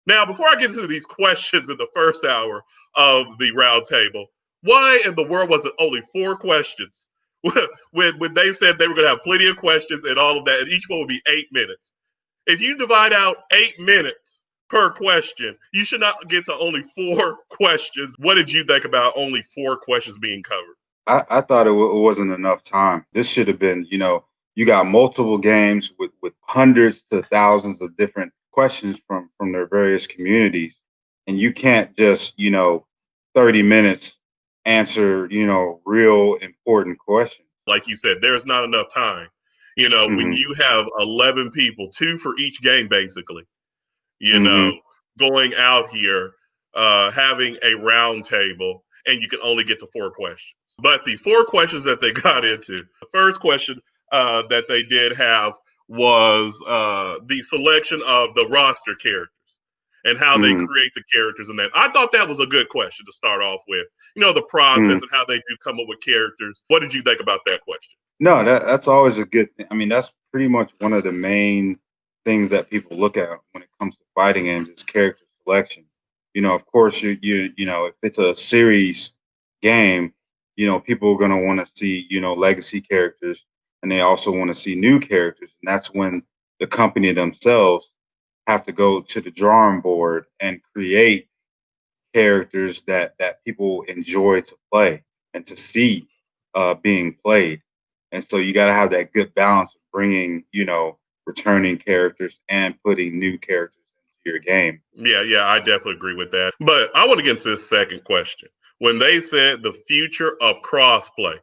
Now, before I get into these questions in the first hour of the roundtable, why in the world was it only four questions? When they said they were going to have plenty of questions and all of that, and each one would be 8 minutes. If you divide out 8 minutes per question, you should not get to only four questions. What did you think about only four questions being covered? I thought it wasn't enough time. This should have been, you got multiple games with hundreds to thousands of different questions from their various communities, and you can't just, 30 minutes answer, real important questions. Like you said, there's not enough time. When Hmm. you have 11 people, two for each game, basically, you know, Hmm. going out here, having a round table, and you can only get to four questions. But the four questions that they got into, the first question that they did have was the selection of the roster characters and how they Hmm. create the characters. And that I thought that was a good question to start off with. The Hmm. process and how they do come up with characters. What did you think about that question? No, that's always a good thing. I mean, that's pretty much one of the main things that people look at when it comes to fighting games is character selection. Of course, if it's a series game, people are gonna want to see, legacy characters, and they also want to see new characters, and that's when the company themselves have to go to the drawing board and create characters that people enjoy to play and to see being played. And so you got to have that good balance of bringing, returning characters and putting new characters into your game. Yeah, I definitely agree with that. But I want to get into this second question. When they said the future of crossplay,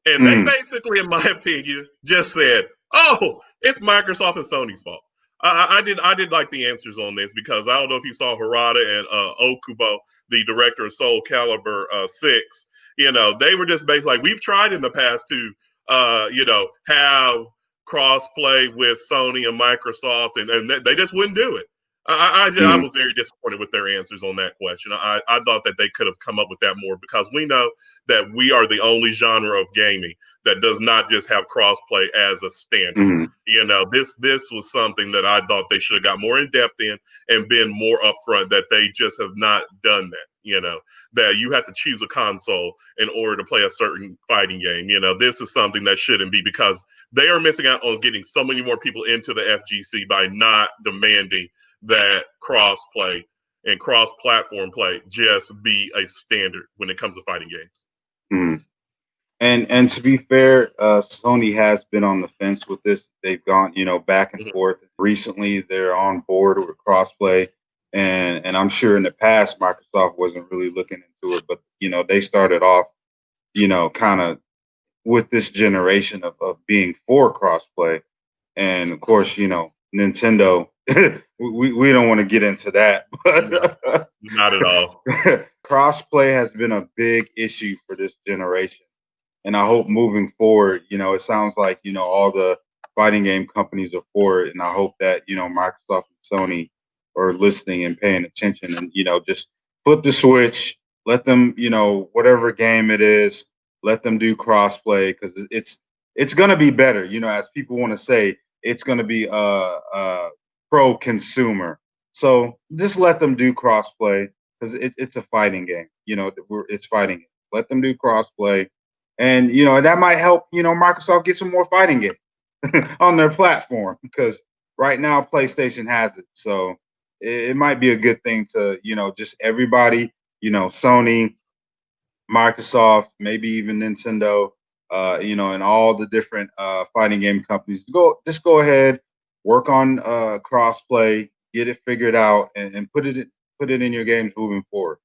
and they Mm, basically, in my opinion, just said, "Oh, it's Microsoft and Sony's fault." I did like the answers on this because I don't know if you saw Harada and Okubo, the director of Soul Calibur 6. They were just basically like, we've tried in the past to, have crossplay with Sony and Microsoft, and they just wouldn't do it. I mm, was very disappointed with their answers on that question. I thought that they could have come up with that more because we know that we are the only genre of gaming that does not just have crossplay as a standard. mm, This was something that I thought they should have got more in depth in and been more upfront. That they just have not done that. That you have to choose a console in order to play a certain fighting game. This is something that shouldn't be because they are missing out on getting so many more people into the FGC by not demanding that crossplay and cross-platform play just be a standard when it comes to fighting games. mm. And to be fair, Sony has been on the fence with this. They've gone, back and Mhm. forth. Recently, they're on board with crossplay, and I'm sure in the past Microsoft wasn't really looking into it, but they started off, kind of with this generation of being for crossplay. And of course, Nintendo, we don't want to get into that, No, but not at all. crossplay has been a big issue for this generation. And I hope moving forward, it sounds like, all the fighting game companies are for it. And I hope that, Microsoft and Sony are listening and paying attention and, just flip the switch, let them, whatever game it is, let them do crossplay because it's going to be better. As people want to say, it's going to be pro consumer. So just let them do crossplay because it's a fighting game. It's fighting. Let them do crossplay, and that might help. Microsoft get some more fighting games on their platform because right now PlayStation has it. So it might be a good thing to just everybody. Sony, Microsoft, maybe even Nintendo, and all the different fighting game companies. Go ahead, work on crossplay, get it figured out, and put it in your games moving forward.